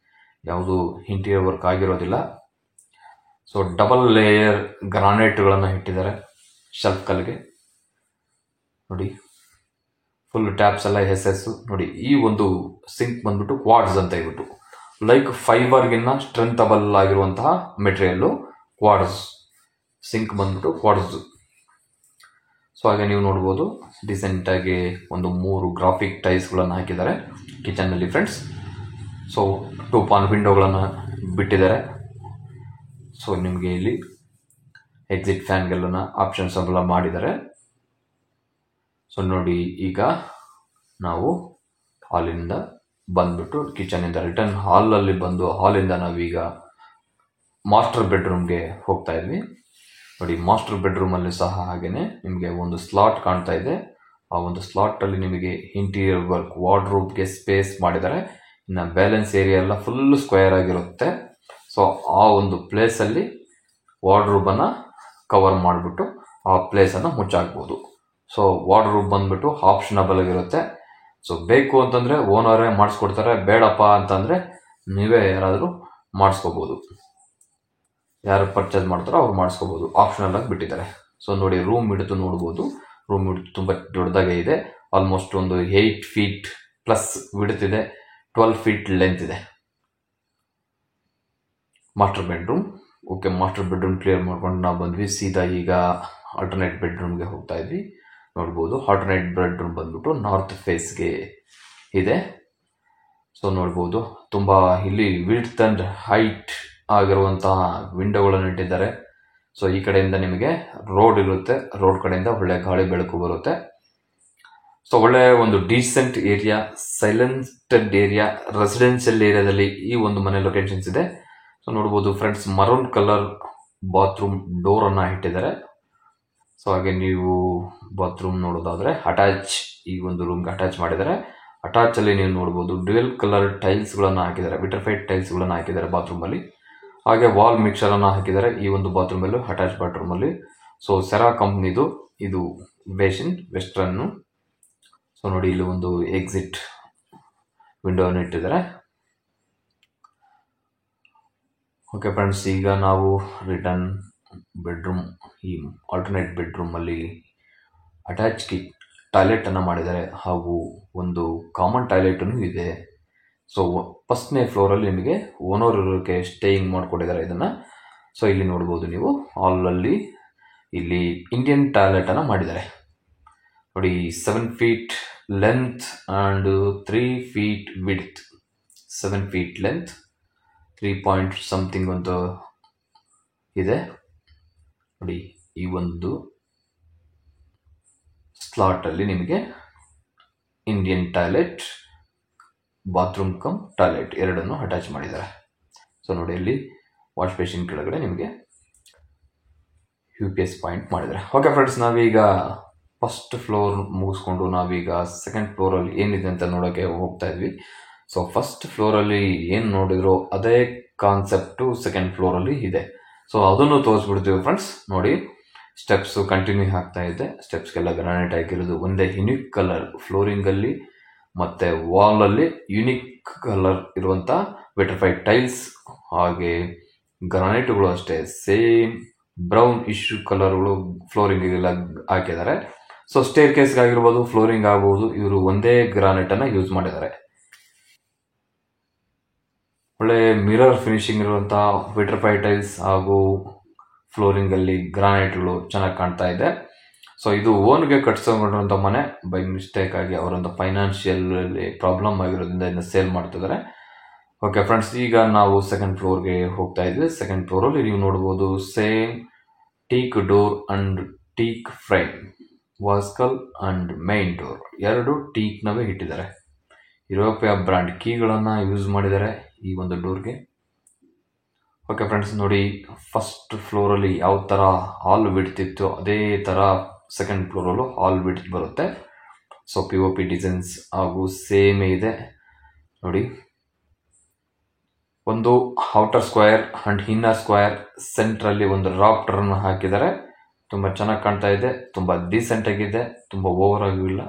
ಯಾವುದು ಇಂಟೀರಿಯರ್ ವರ್ಕ್ ಆಗಿರೋದಿಲ್ಲ. ಸೊ ಡಬಲ್ ಲೇಯರ್ ಗ್ರಾನೈಟ್ಗಳನ್ನು ಇಟ್ಟಿದ್ದಾರೆ ಶೆಲ್ಫ್ ಕಲ್ಗೆ. ನೋಡಿ, ಫುಲ್ ಟ್ಯಾಪ್ಸ್ ಎಲ್ಲ SS. ನೋಡಿ, ಈ ಒಂದು ಸಿಂಕ್ ಬಂದ್ಬಿಟ್ಟು ಕ್ವಾಡ್ಸ್ ಅಂತ ಹೇಳ್ಬಿಟ್ಟು, ಲೈಕ್ ಫೈಬರ್ಗಿನ್ನ ಸ್ಟ್ರೆಂಥಬಲ್ ಆಗಿರುವಂತಹ ಮೆಟೀರಿಯಲ್ಲು ಕ್ವಾಡ್ಸ್. ಸಿಂಕ್ ಬಂದ್ಬಿಟ್ಟು ಕ್ವಾಡ್ಸ್. ಸೊ ಹಾಗೆ ನೀವು ನೋಡ್ಬೋದು ಡಿಸೆಂಟಾಗಿ ಒಂದು 3 ಗ್ರಾಫಿಕ್ ಟೈಲ್ಸ್ಗಳನ್ನು ಹಾಕಿದ್ದಾರೆ ಕಿಚನ್ನಲ್ಲಿ ಫ್ರೆಂಡ್ಸ್. ಸೊ 2 ಪಾನ್ ವಿಂಡೋಗಳನ್ನು ಬಿಟ್ಟಿದ್ದಾರೆ. ಸೊ ನಿಮಗೆ ಇಲ್ಲಿ ಎಕ್ಸಿಟ್ ಫ್ಯಾನ್ಗೆಲ್ಲ ಆಪ್ಷನ್ಸ್ ಎಲ್ಲ ಮಾಡಿದ್ದಾರೆ. ಸೊ ನೋಡಿ, ಈಗ ನಾವು ಹಾಲಿಂದ ಬಂದ್ಬಿಟ್ಟು ಕಿಚನಿಂದ ರಿಟರ್ನ್ ಹಾಲಲ್ಲಿ ಬಂದು ಹಾಲಿಂದ ನಾವೀಗ ಮಾಸ್ಟರ್ ಬೆಡ್ರೂಮ್ಗೆ ಹೋಗ್ತಾ ಇದ್ವಿ. ನೋಡಿ, ಮಾಸ್ಟರ್ ಬೆಡ್ರೂಮಲ್ಲಿ ಸಹ ಹಾಗೆಯೇ ನಿಮಗೆ ಒಂದು ಸ್ಲಾಟ್ ಕಾಣ್ತಾ ಇದೆ. ಆ ಒಂದು ಸ್ಲಾಟಲ್ಲಿ ನಿಮಗೆ ಇಂಟೀರಿಯರ್ ವರ್ಕ್ ವಾರ್ಡ್ರೋಬ್ಗೆ ಸ್ಪೇಸ್ ಮಾಡಿದ್ದಾರೆ. ಇನ್ನು ಬ್ಯಾಲೆನ್ಸ್ ಏರಿಯಾ ಎಲ್ಲ ಫುಲ್ ಸ್ಕ್ವೇರ್ ಆಗಿರುತ್ತೆ. ಸೊ ಆ ಒಂದು ಪ್ಲೇಸಲ್ಲಿ ವಾರ್ಡ್ರೋಬನ್ನು ಕವರ್ ಮಾಡಿಬಿಟ್ಟು ಆ ಪ್ಲೇಸನ್ನು ಮುಚ್ಚಾಕ್ಬೋದು. ಸೊ ವಾರ್ಡ್ರೋಬ್ ಬಂದ್ಬಿಟ್ಟು ಆಪ್ಷನಬಲ್ ಆಗಿರುತ್ತೆ. ಸೊ ಬೇಕು ಅಂತಂದರೆ ಓನರೇ ಮಾಡಿಸ್ಕೊಡ್ತಾರೆ, ಬೇಡಪ್ಪ ಅಂತಂದರೆ ನೀವೇ ಯಾರಾದರೂ ಮಾಡಿಸ್ಕೋಬೋದು. ಯಾರು ಪರ್ಚೇಸ್ ಮಾಡ್ತಾರೋ ಅವ್ರು ಮಾಡಿಸ್ಕೋಬೋದು, ಆಪ್ಷನಲ್ ಆಗಿ ಬಿಟ್ಟಿದ್ದಾರೆ. ಸೊ ನೋಡಿ, ರೂಮ್ ಹಿಡಿದು ನೋಡ್ಬೋದು. ರೂಮ್ ಹಿಡಿದು ತುಂಬ ದೊಡ್ಡದಾಗೆ ಇದೆ. ಆಲ್ಮೋಸ್ಟ್ ಒಂದು 8 ಫೀಟ್ ಪ್ಲಸ್ ವಿಡ್ತ್ ಇದೆ, 12 ಫೀಟ್ ಲೆಂತ್ ಇದೆ. Master bedroom. Okay, master bedroom clear ಮಾಡ್ಕೊಂಡು ನಾವು ಬಂದ್ವಿ. ಸೀದಾ ಈಗ ಆಲ್ಟರ್ನೇಟ್ ಬೆಡ್ರೂಮ್ಗೆ ಹೋಗ್ತಾ ಇದ್ವಿ. ನೋಡ್ಬೋದು, ಆಲ್ಟರ್ನೇಟ್ ಬೆಡ್ರೂಮ್ ಬಂದ್ಬಿಟ್ಟು ನಾರ್ತ್ ಫೇಸ್ಗೆ ಇದೆ. ಸೊ ನೋಡ್ಬೋದು, ತುಂಬ ಇಲ್ಲಿ ವಿಡ್ತ್ ಆ್ಯಂಡ್ ಹೈಟ್ ಆಗಿರುವಂತಹ ವಿಂಡೋಗಳನ್ನು ಇಟ್ಟಿದ್ದಾರೆ. ಸೊ ಈ ಕಡೆಯಿಂದ ನಿಮಗೆ ರೋಡ್ ಇರುತ್ತೆ, ರೋಡ್ ಕಡೆಯಿಂದ ಒಳ್ಳೆ ಗಾಳಿ ಬೆಳಕು ಬರುತ್ತೆ. ಸೊ ಒಳ್ಳೆ ಒಂದು ಡೀಸೆಂಟ್ ಏರಿಯಾ, ಸೈಲೆಂಟೆಡ್ ಏರಿಯಾ, ರೆಸಿಡೆನ್ಷಿಯಲ್ ಏರಿಯಾದಲ್ಲಿ ಈ ಒಂದು ಮನೆ ಲೊಕೇಶನ್ಸ್ ಇದೆ. ಸೊ ನೋಡ್ಬೋದು ಫ್ರೆಂಡ್ಸ್, ಮರೂನ್ ಕಲರ್ ಬಾತ್ರೂಮ್ ಡೋರನ್ನು ಇಟ್ಟಿದ್ದಾರೆ. ಸೊ ಹಾಗೆ ನೀವು ಬಾತ್ರೂಮ್ ನೋಡೋದಾದರೆ ಅಟ್ಯಾಚ್, ಈ ಒಂದು ರೂಮ್ಗೆ ಅಟ್ಯಾಚ್ ಮಾಡಿದ್ದಾರೆ. ಅಟ್ಯಾಚಲ್ಲಿ ನೀವು ನೋಡ್ಬೋದು ಡ್ಯುಯಲ್ ಕಲರ್ ಟೈಲ್ಸ್ಗಳನ್ನು ಹಾಕಿದ್ದಾರೆ, ವಿಟ್ರಿಫೈಡ್ ಟೈಲ್ಸ್ಗಳನ್ನು ಹಾಕಿದ್ದಾರೆ ಬಾತ್ರೂಮಲ್ಲಿ. ಹಾಗೆ ವಾಲ್ ಮಿಕ್ಸರನ್ನು ಹಾಕಿದ್ದಾರೆ ಈ ಒಂದು ಬಾತ್ರೂಮಲ್ಲೂ, ಅಟ್ಯಾಚ್ ಬಾತ್ರೂಮಲ್ಲಿ. ಸೊ ಸೆರಾ ಕಂಪ್ನಿದು ಇದು ಬೇಸಿನ್ ವೆಸ್ಟರ್ನ್ನು. ಸೊ ನೋಡಿ, ಇಲ್ಲಿ ಒಂದು ಎಕ್ಸಿಟ್ ವಿಂಡೋವನ್ನು ಇಟ್ಟಿದ್ದಾರೆ. ಓಕೆ ಫ್ರೆಂಡ್ಸ್, ಈಗ ನಾವು ರಿಟರ್ನ್ ಬೆಡ್ರೂಮ್, ಈ ಆಲ್ಟರ್ನೇಟ್ ಬೆಡ್ರೂಮಲ್ಲಿ ಅಟ್ಯಾಚ್ ಟಾಯ್ಲೆಟನ್ನು ಮಾಡಿದ್ದಾರೆ, ಹಾಗೂ ಒಂದು ಕಾಮನ್ ಟಾಯ್ಲೆಟನ್ನು ಇದೆ. ಸೊ ಫಸ್ಟ್ನೇ ಫ್ಲೋರಲ್ಲಿ ನಿಮಗೆ ಓನರ್ ಇರೋಕ್ಕೆ ಸ್ಟೇಯಿಂಗ್ ಮಾಡಿಕೊಟ್ಟಿದ್ದಾರೆ ಇದನ್ನು. ಸೊ ಇಲ್ಲಿ ನೋಡ್ಬೋದು ನೀವು ಹಾಲಲ್ಲಿ ಇಲ್ಲಿ ಇಂಡಿಯನ್ ಟಾಯ್ಲೆಟನ್ನು ಮಾಡಿದ್ದಾರೆ. ನೋಡಿ, 7 feet length and 3 feet width. 7 feet length, 3 point something ಒಂದು ಇದೆ. ನೋಡಿ, ಈ ಒಂದು ಸ್ಲಾಟಲ್ಲಿ ನಿಮಗೆ Indian toilet, bathroom come toilet ಎರಡನ್ನು ಅಟ್ಯಾಚ್ ಮಾಡಿದ್ದಾರೆ. ಸೊ ನೋಡಿ, ಇಲ್ಲಿ ವಾಶ್ ಬೇಸಿನ್ ಕೆಳಗಡೆ ನಿಮಗೆ UPS ಪಾಯಿಂಟ್ ಮಾಡಿದ್ದಾರೆ. ಓಕೆ ಫ್ರೆಂಡ್ಸ್, ನಾವೀಗ ಫಸ್ಟ್ ಫ್ಲೋರ್ ಮುಗಿಸ್ಕೊಂಡು ನಾವೀಗ ಸೆಕೆಂಡ್ ಫ್ಲೋರಲ್ಲಿ ಏನಿದೆ ಅಂತ ನೋಡೋಕ್ಕೆ ಹೋಗ್ತಾ ಇದ್ವಿ. ಸೊ ಫಸ್ಟ್ ಫ್ಲೋರಲ್ಲಿ ಏನು ನೋಡಿದ್ರು ಅದೇ ಕಾನ್ಸೆಪ್ಟು ಸೆಕೆಂಡ್ ಫ್ಲೋರಲ್ಲಿ ಇದೆ. ಸೊ ಅದನ್ನು ತೋರಿಸ್ಬಿಡ್ತೀವಿ ಫ್ರೆಂಡ್ಸ್. ನೋಡಿ, ಸ್ಟೆಪ್ಸು ಕಂಟಿನ್ಯೂ ಆಗ್ತಾ ಇದೆ. ಸ್ಟೆಪ್ಸ್ಗೆಲ್ಲ ಗ್ರಾನೈಟ್ ಹಾಕಿರೋದು, ಒಂದೇ ಯುನಿಕ್ ಕಲರ್ ಫ್ಲೋರಿಂಗಲ್ಲಿ ಮತ್ತು ವಾಲಲ್ಲಿ ಯುನಿಕ್ ಕಲರ್ ಇರುವಂಥ ವಿಟ್ರಿಫೈಡ್ ಟೈಲ್ಸ್, ಹಾಗೆ ಗ್ರಾನೈಟ್ಗಳು ಅಷ್ಟೇ ಸೇಮ್ ಬ್ರೌನ್ ಇಶ್ಯೂ ಕಲರ್ಗಳು ಫ್ಲೋರಿಂಗಿಗೆಲ್ಲ ಹಾಕಿದ್ದಾರೆ. ಸೊ ಸ್ಟೇರ್ ಕೇಸ್ಗಾಗಿರ್ಬೋದು, ಫ್ಲೋರಿಂಗ್ ಆಗ್ಬೋದು, ಇವರು ಒಂದೇ ಗ್ರಾನೈಟನ್ನು ಯೂಸ್ ಮಾಡಿದ್ದಾರೆ. ಒಳ್ಳೆ ಮಿರರ್ ಫಿನಿಶಿಂಗ್ ಇರುವಂಥ ವಿಟ್ರಿಫೈಡ್ ಟೈಲ್ಸ್ ಹಾಗೂ ಫ್ಲೋರಿಂಗಲ್ಲಿ ಗ್ರಾನೈಟ್ಗಳು ಚೆನ್ನಾಗಿ ಕಾಣ್ತಾ ಇದೆ. ಸೊ ಇದು ಓನ್ಗೆ ಕಟ್ಸ್ಕೊಂಡಿರುವಂಥ ಮನೆ. ಬೈ ಮಿಸ್ಟೇಕ್ ಆಗಿ ಅವರೊಂದು ಫೈನಾನ್ಷಿಯಲ್ ಪ್ರಾಬ್ಲಮ್ ಆಗಿರೋದ್ರಿಂದ ಇದನ್ನು ಸೇಲ್ ಮಾಡ್ತಿದ್ದಾರೆ. ಓಕೆ ಫ್ರೆಂಡ್ಸ್, ಈಗ ನಾವು ಸೆಕೆಂಡ್ ಫ್ಲೋರ್ಗೆ ಹೋಗ್ತಾ ಇದ್ವಿ. ಸೆಕೆಂಡ್ ಫ್ಲೋರಲ್ಲಿ ನೀವು ನೋಡ್ಬೋದು same teak door and teak frame, ವಾಸ್ಕಲ್ ಅಂಡ್ ಮೈನ್ ಡೋರ್ ಎರಡು ಟೀಕ್ನವೇ ಇಟ್ಟಿದ್ದಾರೆ. ಯುರೋಪಿಯ ಬ್ರ್ಯಾಂಡ್ ಕೀಗಳನ್ನು ಯೂಸ್ ಮಾಡಿದ್ದಾರೆ ಈ ಒಂದು ಡೋರ್ಗೆ. ಓಕೆ ಫ್ರೆಂಡ್ಸ್, ನೋಡಿ ಫಸ್ಟ್ ಫ್ಲೋರಲ್ಲಿ ಯಾವ ಥರ ಹಾಲ್ ಬಿಡ್ತಿತ್ತು ಅದೇ ಥರ ಸೆಕೆಂಡ್ ಫ್ಲೋರಲ್ಲೂ ಹಾಲ್ ಬಿಡ್ತು ಬರುತ್ತೆ. ಸೊ POP ಡಿಸೈನ್ಸ್ ಹಾಗೂ ಸೇಮೇ ಇದೆ ನೋಡಿ. ಒಂದು outer square and inner square ಸೆಂಟ್ರಲ್ಲಿ ಒಂದು ರಾಪ್ಟರ್ನ ಹಾಕಿದ್ದಾರೆ. ತುಂಬ ಚೆನ್ನಾಗಿ ಕಾಣ್ತಾ ಇದೆ, ತುಂಬ ಡೀಸೆಂಟ್ ಆಗಿದೆ, ತುಂಬ ಓವರ್ ಆಗೂ ಇಲ್ಲ.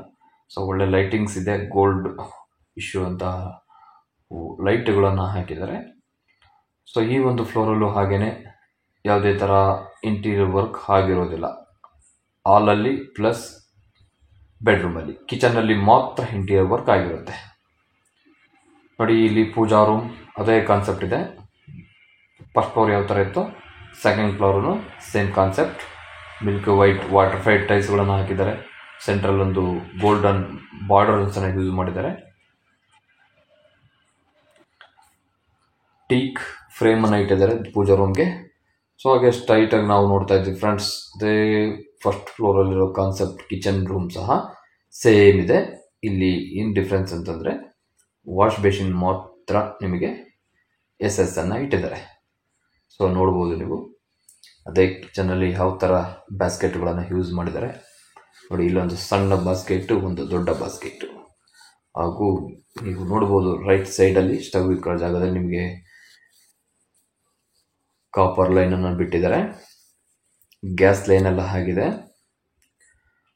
ಸೊ ಒಳ್ಳೆ ಲೈಟಿಂಗ್ಸ್ ಇದೆ, ಗೋಲ್ಡ್ ಇಶ್ಯೂ ಅಂತ ಲೈಟ್ಗಳನ್ನು ಹಾಕಿದ್ದಾರೆ. ಸೊ ಈ ಒಂದು ಫ್ಲೋರಲ್ಲೂ ಹಾಗೇನೆ ಯಾವುದೇ ಥರ ಇಂಟೀರಿಯರ್ ವರ್ಕ್ ಆಗಿರೋದಿಲ್ಲ. ಹಾಲಲ್ಲಿ ಪ್ಲಸ್ ಬೆಡ್ರೂಮಲ್ಲಿ, ಕಿಚನಲ್ಲಿ ಮಾತ್ರ ಇಂಟೀರಿಯರ್ ವರ್ಕ್ ಆಗಿರುತ್ತೆ ನೋಡಿ. ಇಲ್ಲಿ ಪೂಜಾ ರೂಮ್ ಅದೇ ಕಾನ್ಸೆಪ್ಟ್ ಇದೆ. ಫಸ್ಟ್ ಫ್ಲೋರ್ ಯಾವ ಥರ ಇತ್ತು, ಸೆಕೆಂಡ್ ಫ್ಲೋರೂ same concept. Milk white vitrified ಟೈಲ್ಸ್ಗಳನ್ನು ಹಾಕಿದ್ದಾರೆ. ಸೆಂಟ್ರಲ್ ಒಂದು ಗೋಲ್ಡನ್ ಬಾರ್ಡರ್ಸನ್ನು ಯೂಸ್ ಮಾಡಿದ್ದಾರೆ. ಟೀಕ್ ಫ್ರೇಮನ್ನು ಇಟ್ಟಿದ್ದಾರೆ ಪೂಜಾ ರೂಮ್ಗೆ. ಸೊ ಹಾಗೆ ಸ್ಟ್ರೈಟಾಗಿ ನಾವು ನೋಡ್ತಾ ಇದ್ವಿ ಫ್ರೆಂಡ್ಸ್, ಅದೇ ಫಸ್ಟ್ ಫ್ಲೋರಲ್ಲಿರೋ ಕಾನ್ಸೆಪ್ಟ್ ಕಿಚನ್ ರೂಮ್ ಸಹ ಸೇಮ್ ಇದೆ. ಇಲ್ಲಿ ಏನು ಡಿಫ್ರೆನ್ಸ್ ಅಂತಂದರೆ ವಾಶ್ ಬೇಸಿನ್ ಮಾತ್ರ ನಿಮಗೆ SS ಅನ್ನು ಇಟ್ಟಿದ್ದಾರೆ. ಸೊ ನೋಡ್ಬೋದು ನೀವು ಅದೇ ಕಿಚನಲ್ಲಿ ಯಾವ ಥರ ಬ್ಯಾಸ್ಕೆಟ್ಗಳನ್ನು ಯೂಸ್ ಮಾಡಿದ್ದಾರೆ ನೋಡಿ. ಇಲ್ಲೊಂದು ಸಣ್ಣ ಬಾಸ್ಕೆಟು, ಒಂದು ದೊಡ್ಡ ಬಾಸ್ಕೆಟು, ಹಾಗೂ ನೀವು ನೋಡ್ಬೋದು ರೈಟ್ ಸೈಡಲ್ಲಿ ಸ್ಟವ್ ಇಕ್ಕೋ ಜಾಗದಲ್ಲಿ ನಿಮಗೆ ಕಾಪರ್ ಲೈನನ್ನು ಬಿಟ್ಟಿದ್ದಾರೆ. ಗ್ಯಾಸ್ ಲೈನೆಲ್ಲ ಆಗಿದೆ.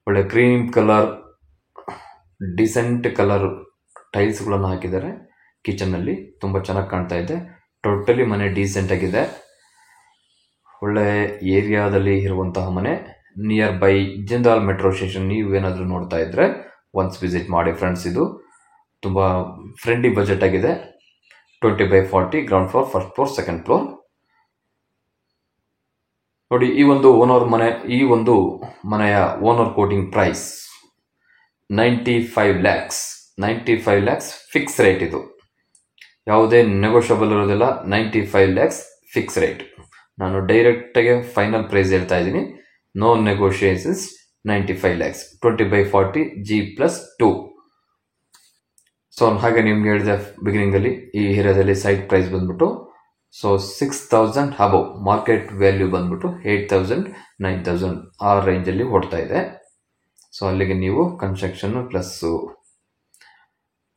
ಒಳ್ಳೆ ಕ್ರೀಮ್ ಕಲರ್ ಡಿಸೆಂಟ್ ಕಲರ್ ಟೈಲ್ಸ್ಗಳನ್ನು ಹಾಕಿದ್ದಾರೆ ಕಿಚನ್ನಲ್ಲಿ. ತುಂಬ ಚೆನ್ನಾಗಿ ಕಾಣ್ತಾ ಇದೆ. ಟೋಟಲಿ ಮನೆ ಡೀಸೆಂಟ್ ಆಗಿದೆ. ಒಳ್ಳೆ ಏರಿಯಾದಲ್ಲಿ ಇರುವಂತಹ ಮನೆ. Near by Jindal metro station ನೀವೇನಾದರೂ ನೋಡ್ತಾ ಇದ್ದರೆ ಒನ್ಸ್ ವಿಸಿಟ್ ಮಾಡಿ ಫ್ರೆಂಡ್ಸ್. ಇದು ತುಂಬ ಫ್ರೆಂಡ್ಲಿ ಬಜೆಟ್ ಆಗಿದೆ. 20/40 ground floor, first floor, second floor ನೋಡಿ. ಈ ಒಂದು ಮನೆಯ owner quoting price 95 lakhs. 95 lakhs fix rate. ಇದು ಯಾವುದೇ ನೆಗೋಷಿಯಬಲ್ ಇರೋದಿಲ್ಲ. 95 lakhs ಫಿಕ್ಸ್ ರೇಟ್. ನಾನು ಡೈರೆಕ್ಟಾಗಿ ಫೈನಲ್ ಪ್ರೈಸ್ ಹೇಳ್ತಾ ಇದ್ದೀನಿ, no negotiations. 95 lakhs 20/40 G+2. So ಹಾಗೆ ನಿಮ್ಗೆ ಹೇಳಿದೆ ಬಿಗಿನಿಂಗಲ್ಲಿ, ಈ ಏರಿಯಾದಲ್ಲಿ ಸೈಟ್ ಪ್ರೈಸ್ ಬಂದ್ಬಿಟ್ಟು 6,000 ಅಬವ್, ಮಾರ್ಕೆಟ್ ವ್ಯಾಲ್ಯೂ ಬಂದ್ಬಿಟ್ಟು 8,000 9,000 ಆ ರೇಂಜಲ್ಲಿ ಓಡ್ತಾ ಇದೆ. ಸೊ ಅಲ್ಲಿಗೆ ನೀವು ಕನ್ಸ್ಟ್ರಕ್ಷನ್ ಪ್ಲಸ್ಸು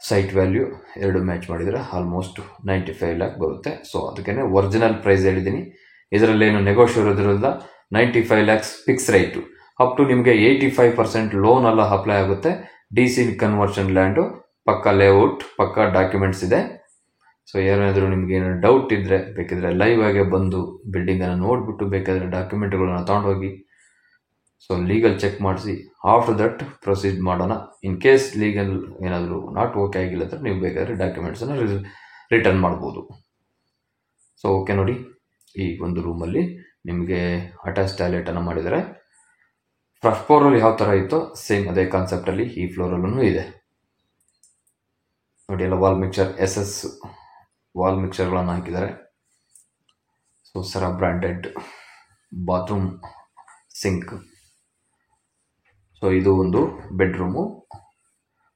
ಸೈಟ್ ವ್ಯಾಲ್ಯೂ ಎರಡು ಮ್ಯಾಚ್ ಮಾಡಿದರೆ ಆಲ್ಮೋಸ್ಟ್ 95 lakh ಬರುತ್ತೆ. ಸೊ ಅದಕ್ಕೆ ಒರಿಜಿನಲ್ ಪ್ರೈಸ್ ಹೇಳಿದ್ದೀನಿ. ಇದರಲ್ಲೇನು ನೆಗೋಷಿಯೇಟ್ ಇರೋದಿಲ್ಲ. 95 lakhs fix rate. Up to ನಿಮಗೆ 85% ಲೋನ್ ಎಲ್ಲ ಅಪ್ಲೈ ಆಗುತ್ತೆ. DC conversion land, pucca layout, pucca documents ಇದೆ. ಸೊ ಏನಾದರೂ ನಿಮ್ಗೆ ಏನಾದ್ರು ಡೌಟ್ ಇದ್ದರೆ ಬೇಕಿದ್ರೆ ಲೈವ್ ಆಗಿ ಬಂದು ಬಿಲ್ಡಿಂಗನ್ನು ನೋಡಿಬಿಟ್ಟು ಬೇಕಾದರೆ ಡಾಕ್ಯುಮೆಂಟ್ಗಳನ್ನು ತೊಗೊಂಡೋಗಿ ಸೊ ಲೀಗಲ್ ಚೆಕ್ ಮಾಡಿಸಿ ಆಫ್ಟರ್ ದಟ್ ಪ್ರೊಸೀಡ್ ಮಾಡೋಣ. ಇನ್ ಕೇಸ್ ಲೀಗಲ್ ಏನಾದರೂ ನಾಟ್ ಓಕೆ ಆಗಿಲ್ಲ ಅಂದರೆ ನೀವು ಬೇಕಾದರೆ ಡಾಕ್ಯುಮೆಂಟ್ಸನ್ನು ರಿಟರ್ನ್ ಮಾಡ್ಬೋದು. ಸೊ ಓಕೆ ನೋಡಿ, ಈ ಒಂದು ರೂಮಲ್ಲಿ ನಿಮಗೆ ಅಟ್ಯಾಚ್ ಟಾಯ್ಲೆಟನ್ನು ಮಾಡಿದ್ದಾರೆ. ಫಸ್ಟ್ ಫ್ಲೋರಲ್ಲಿ ಯಾವ ಥರ ಇತ್ತೋ ಸೇಮ್ ಅದೇ ಕಾನ್ಸೆಪ್ಟಲ್ಲಿ ಈ ಫ್ಲೋರಲ್ಲೂ ಇದೆ ನೋಡಿ. ಎಲ್ಲ ವಾಲ್ ಮಿಕ್ಸರ್, SS ವಾಲ್ ಮಿಕ್ಸರ್ಗಳನ್ನು ಹಾಕಿದ್ದಾರೆ. ಸೊ ಸರಾ ಬ್ರ್ಯಾಂಡೆಡ್ ಬಾತ್ರೂಮ್ ಸಿಂಕ್. ಸೊ ಇದು ಒಂದು ಬೆಡ್ರೂಮು.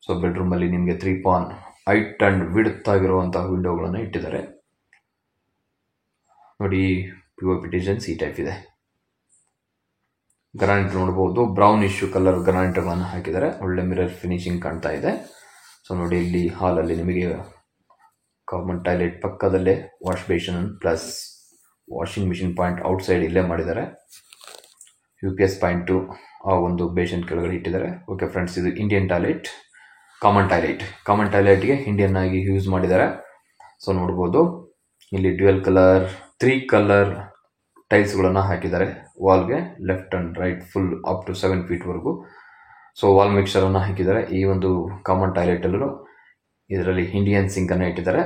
ಸೊ ಬೆಡ್ರೂಮಲ್ಲಿ ನಿಮಗೆ 3 ಹೈಟ್ ಆ್ಯಂಡ್ ವಿಡ್ತ್ ಆಗಿರುವಂತಹ ವಿಂಡೋಗಳನ್ನು ಇಟ್ಟಿದ್ದಾರೆ ನೋಡಿ. POP ಡಿಸೈನ್ಸ್ ಈ ಟೈಪ್ ಇದೆ. ಗ್ರಾನೈಟ್ ನೋಡ್ಬೋದು, ಬ್ರೌನ್ ಇಶ್ಯೂ ಕಲರ್ ಗ್ರಾನೈಟ್ಗಳನ್ನು ಹಾಕಿದ್ದಾರೆ. ಒಳ್ಳೆ ಮಿರರ್ ಫಿನಿಶಿಂಗ್ ಕಾಣ್ತಾ ಇದೆ. ಸೊ ನೋಡಿ, ಇಲ್ಲಿ ಹಾಲಲ್ಲಿ ನಿಮಗೆ ಕಾಮನ್ ಟಾಯ್ಲೆಟ್ ಪಕ್ಕದಲ್ಲೇ wash basin plus washing machine point outside ಇಲ್ಲೇ ಮಾಡಿದ್ದಾರೆ. UPS ಪಾಯಿಂಟು ಆ ಒಂದು ಬೇಸಿನ್ ಕೆಳಗಡೆ ಇಟ್ಟಿದ್ದಾರೆ. ಓಕೆ ಫ್ರೆಂಡ್ಸ್, ಇದು ಇಂಡಿಯನ್ ಟಾಯ್ಲೆಟ್, ಕಾಮನ್ ಟಾಯ್ಲೆಟ್ಗೆ ಇಂಡಿಯನ್ ಆಗಿ ಯೂಸ್ ಮಾಡಿದ್ದಾರೆ. ಸೊ ನೋಡ್ಬೋದು ಇಲ್ಲಿ ಡ್ಯುಯಲ್ ಕಲರ್ 3 ಕಲರ್ ಟೈಲ್ಸ್ಗಳನ್ನು ಹಾಕಿದ್ದಾರೆ ವಾಲ್ಗೆ, left and right full up to 7 feetವರೆಗೂ. ಸೊ ವಾಲ್ ಮಿಕ್ಸರನ್ನು ಹಾಕಿದ್ದಾರೆ. ಈ ಒಂದು ಕಾಮನ್ ಟಾಯ್ಲೆಟಲ್ಲೂ ಇದರಲ್ಲಿ ಇಂಡಿಯನ್ ಸಿಂಕನ್ನು ಇಟ್ಟಿದ್ದಾರೆ.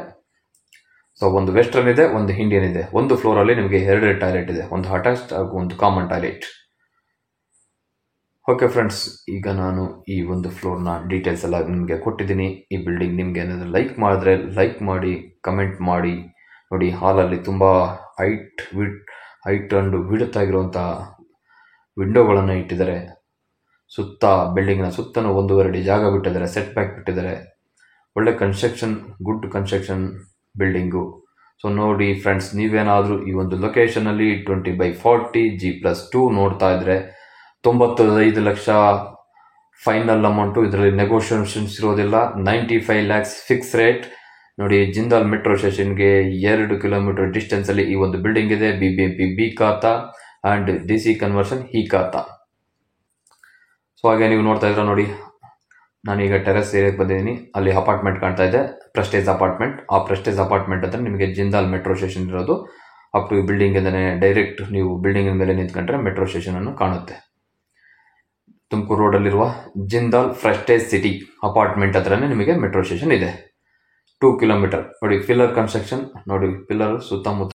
ಸೊ ಒಂದು ವೆಸ್ಟರ್ನ್ ಇದೆ, ಒಂದು ಇಂಡಿಯನ್ ಇದೆ. ಒಂದು ಫ್ಲೋರಲ್ಲಿ ನಿಮಗೆ 2 ಟಾಯ್ಲೆಟ್ ಇದೆ, ಒಂದು ಅಟ್ಯಾಚ್ಡ್ ಹಾಗೂ ಒಂದು ಕಾಮನ್ ಟಾಯ್ಲೆಟ್. ಓಕೆ ಫ್ರೆಂಡ್ಸ್, ಈಗ ನಾನು ಈ ಒಂದು ಫ್ಲೋರ್ನ ಡೀಟೇಲ್ಸ್ ಎಲ್ಲ ನಿಮಗೆ ಕೊಟ್ಟಿದ್ದೀನಿ. ಈ ಬಿಲ್ಡಿಂಗ್ ನಿಮಗೆ ಏನಾದರೂ ಲೈಕ್ ಮಾಡಿದ್ರೆ ಲೈಕ್ ಮಾಡಿ, ಕಮೆಂಟ್ ಮಾಡಿ. ನೋಡಿ, ಹಾಲಲ್ಲಿ ತುಂಬ ಹೈಟ್ ಅಂಡ್ ವಿಡ್ತ್ ಆಗಿರುವಂಥ ವಿಂಡೋಗಳನ್ನು ಇಟ್ಟಿದ್ದಾರೆ. ಬಿಲ್ಡಿಂಗ್ನ ಸುತ್ತಲೂ 1.5 ಅಡಿ ಜಾಗ ಬಿಟ್ಟಿದ್ದಾರೆ, ಸೆಟ್ ಬ್ಯಾಕ್ ಬಿಟ್ಟಿದ್ದಾರೆ. ಒಳ್ಳೆ construction, good construction building. So ನೋಡಿ ಫ್ರೆಂಡ್ಸ್, ನೀವೇನಾದರೂ ಈ ಒಂದು ಲೊಕೇಶನಲ್ಲಿ 20/40 G+2 ನೋಡ್ತಾ ಇದ್ರೆ 95 ಲಕ್ಷ ಫೈನಲ್ ಅಮೌಂಟು. ಇದರಲ್ಲಿ ನೆಗೋಷಿಯೇಷನ್ಸ್ ಇರೋದಿಲ್ಲ. 95 lakhs ಫಿಕ್ಸ್ ರೇಟ್. ನೋಡಿ, ಜಿಂದಾಲ್ ಮೆಟ್ರೋ ಸ್ಟೇಷನ್ಗೆ 2 ಕಿಲೋಮೀಟರ್ ಡಿಸ್ಟೆನ್ಸಲ್ಲಿ ಈ ಒಂದು ಬಿಲ್ಡಿಂಗ್ ಇದೆ. BBMP ಬಿ ಖಾತಾ ಆ್ಯಂಡ್ DC ಕನ್ವರ್ಷನ್ ಈ ಖಾತಾ. ಸೊ ಹಾಗೆ ನೀವು ನೋಡ್ತಾ ಇದ್ರೆ ನೋಡಿ, ನಾನೀಗ ಟೆರೆಸ್ ಏರಿಯಾಗೆ ಬಂದಿದ್ದೀನಿ. ಅಲ್ಲಿ ಅಪಾರ್ಟ್ಮೆಂಟ್ ಕಾಣ್ತಾ ಇದೆ, ಪ್ರೆಸ್ಟೇಜ್ ಅಪಾರ್ಟ್ಮೆಂಟ್. ಆ ಪ್ರೆಸ್ಟೇಜ್ ಅಪಾರ್ಟ್ಮೆಂಟ್ ಅಂದರೆ ನಿಮಗೆ ಜಿಂದಾಲ್ ಮೆಟ್ರೋ ಸ್ಟೇಷನ್ ಇರೋದು. ಅಪ್ ಟು ಬಿಲ್ಡಿಂಗ್ ಇಂದನೇ ಡೈರೆಕ್ಟ್ ನೀವು ಬಿಲ್ಡಿಂಗ್ ಮೇಲೆ ನಿಂತ್ಕೊಂಡ್ರೆ ಮೆಟ್ರೋ ಸ್ಟೇಷನ್ ಅನ್ನು ಕಾಣುತ್ತೆ. ತುಮಕೂರು ರೋಡಲ್ಲಿರುವ ಜಿಂದಾಲ್ ಪ್ರೆಸ್ಟೇಜ್ ಸಿಟಿ ಅಪಾರ್ಟ್ಮೆಂಟ್ ಹತ್ರನೇ ನಿಮಗೆ ಮೆಟ್ರೋ ಸ್ಟೇಷನ್ ಇದೆ. 2 ಕಿಲೋಮೀಟರ್. ನೋಡಿ, ಪಿಲ್ಲರ್ ಕನ್ಸ್ಟ್ರಕ್ಷನ್. ನೋಡಿ, ಪಿಲ್ಲರ್ ಸುತ್ತಮುತ್ತ